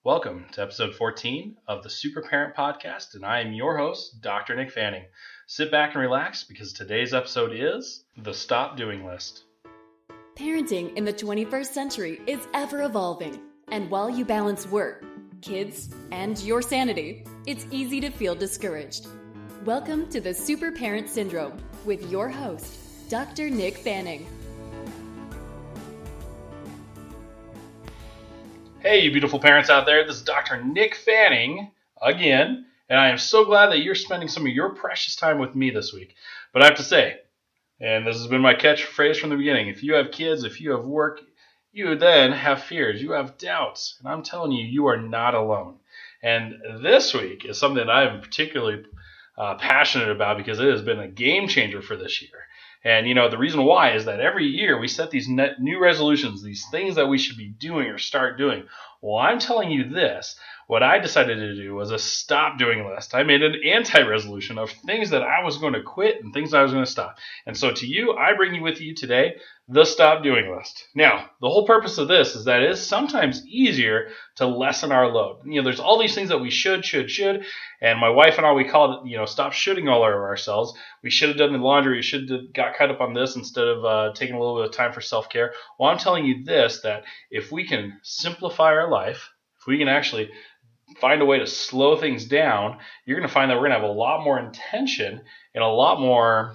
Welcome to episode 14 of the Super Parent Podcast, and I am your host, Dr. Nick Fanning. Sit back and relax because today's episode is the Stop Doing List. Parenting in the 21st century is ever evolving, and while you balance work, kids, and your sanity, it's easy to feel discouraged. Welcome to the Super Parent Syndrome with your host, Dr. Nick Fanning. Hey, you beautiful parents out there, this is Dr. Nick Fanning again, and I am so glad that you're spending some of your precious time with me this week. But I have to say, and this has been my catchphrase from the beginning, if you have kids, if you have work, you then have fears, you have doubts, and I'm telling you, you are not alone. And this week is something that I'm particularly passionate about because it has been a game changer for this year. And, the reason why is that every year we set these new resolutions, these things that we should be doing or start doing. Well, I'm telling you this. What I decided to do was a stop doing list. I made an anti-resolution of things that I was going to quit and things I was going to stop. And so to you, I bring you with you today the stop doing list. Now, the whole purpose of this is that it is sometimes easier to lessen our load. There's all these things that we should. And my wife and I, we call it, stop shoulding all over ourselves. We should have done the laundry. We should have got caught up on this instead of taking a little bit of time for self-care. Well, I'm telling you this, that if we can simplify our life, if we can actually find a way to slow things down, you're going to find that we're going to have a lot more intention and a lot more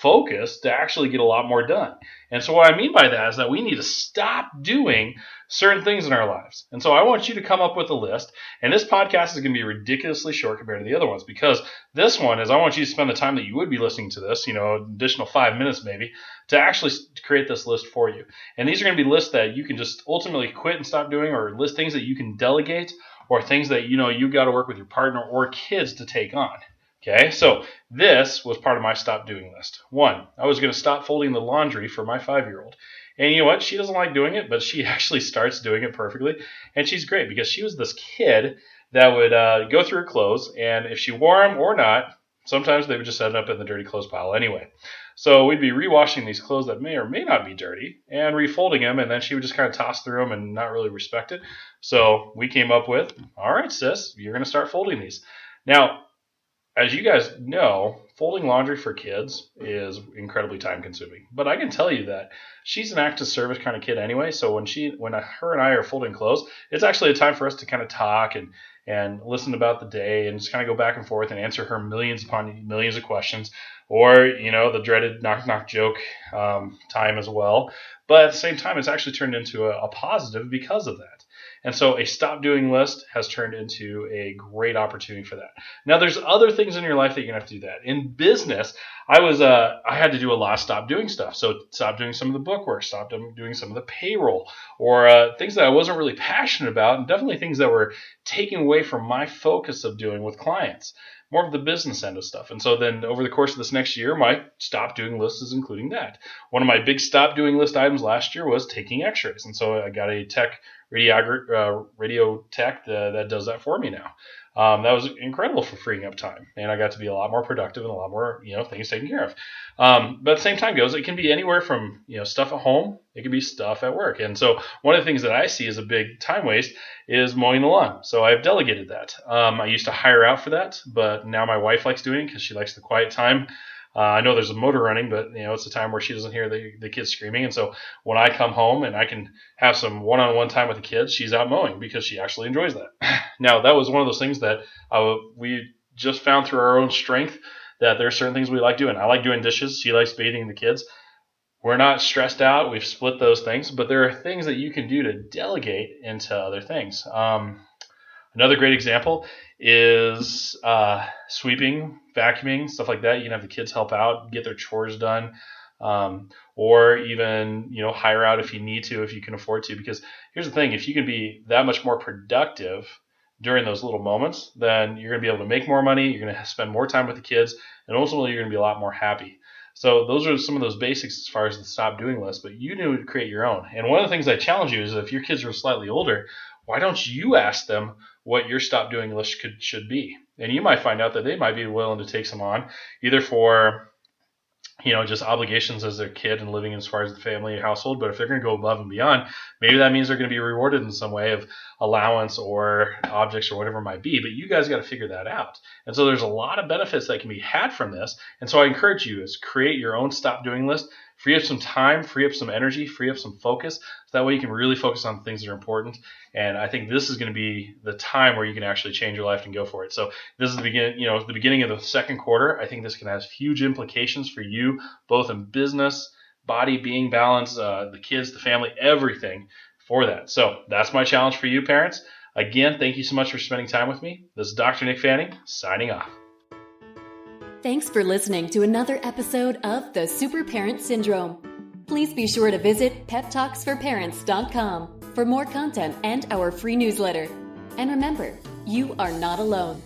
focus to actually get a lot more done. And so what I mean by that is that we need to stop doing certain things in our lives. And so I want you to come up with a list. And this podcast is going to be ridiculously short compared to the other ones because this one is I want you to spend the time that you would be listening to this, additional 5 minutes maybe, to actually create this list for you. And these are going to be lists that you can just ultimately quit and stop doing, or list things that you can delegate, or things that you got to work with your partner or kids to take on. Okay, so this was part of my stop doing list. One, I was going to stop folding the laundry for my 5-year-old. And you know what? She doesn't like doing it, but she actually starts doing it perfectly. And she's great because she was this kid that would go through her clothes, and if she wore them or not, sometimes they would just end up in the dirty clothes pile anyway. So we'd be rewashing these clothes that may or may not be dirty and refolding them, and then she would just kind of toss through them and not really respect it. So we came up with, all right, sis, you're going to start folding these. Now, as you guys know, folding laundry for kids is incredibly time consuming. But I can tell you that she's an active service kind of kid anyway. So when her and I are folding clothes, it's actually a time for us to kind of talk and listen about the day and just kind of go back and forth and answer her millions upon millions of questions, or, the dreaded knock joke time as well. But at the same time, it's actually turned into a positive because of that. And so a stop doing list has turned into a great opportunity for that. Now, there's other things in your life that you're going to have to do that. In business, I had to do a lot of stop doing stuff. So stop doing some of the book work, stop doing some of the payroll, or things that I wasn't really passionate about, and definitely things that were taken away from my focus of doing with clients, more of the business end of stuff. And so then over the course of this next year, my stop doing list is including that. One of my big stop doing list items last year was taking x-rays. And so I got a radio tech that does that for me now. That was incredible for freeing up time, and I got to be a lot more productive and a lot more things taken care of. But at the same time it can be anywhere from stuff at home, it can be stuff at work. And so one of the things that I see as a big time waste is mowing the lawn. So I've delegated that. I used to hire out for that, but now my wife likes doing it because she likes the quiet time. I know there's a motor running, but it's a time where she doesn't hear the kids screaming. And so when I come home and I can have some one-on-one time with the kids, she's out mowing because she actually enjoys that. Now, that was one of those things that we just found through our own strength, that there are certain things we like doing. I like doing dishes. She likes bathing the kids. We're not stressed out. We've split those things, but there are things that you can do to delegate into other things. Another great example is sweeping, vacuuming, stuff like that. You can have the kids help out, get their chores done, or even hire out if you need to, if you can afford to. Because here's the thing: if you can be that much more productive during those little moments, then you're going to be able to make more money. You're going to spend more time with the kids, and ultimately you're going to be a lot more happy. So those are some of those basics as far as the stop doing list. But you need to create your own. And one of the things I challenge you is, if your kids are slightly older, why don't you ask them what your stop doing list should be? And you might find out that they might be willing to take some on, either for just obligations as their kid and living as far as the family household. But if they're going to go above and beyond, maybe that means they're going to be rewarded in some way of allowance or objects or whatever it might be. But you guys got to figure that out. And so there's a lot of benefits that can be had from this. And so I encourage you is create your own stop doing list, free up some time, free up some energy, free up some focus. So that way you can really focus on things that are important. And I think this is going to be the time where you can actually change your life and go for it. So this is the beginning of the second quarter. I think this can have huge implications for you, both in business, body, being balance, the kids, the family, everything for that. So that's my challenge for you, parents. Again, thank you so much for spending time with me. This is Dr. Nick Fanning, signing off. Thanks for listening to another episode of The Super Parent Syndrome. Please be sure to visit peptalksforparents.com for more content and our free newsletter. And remember, you are not alone.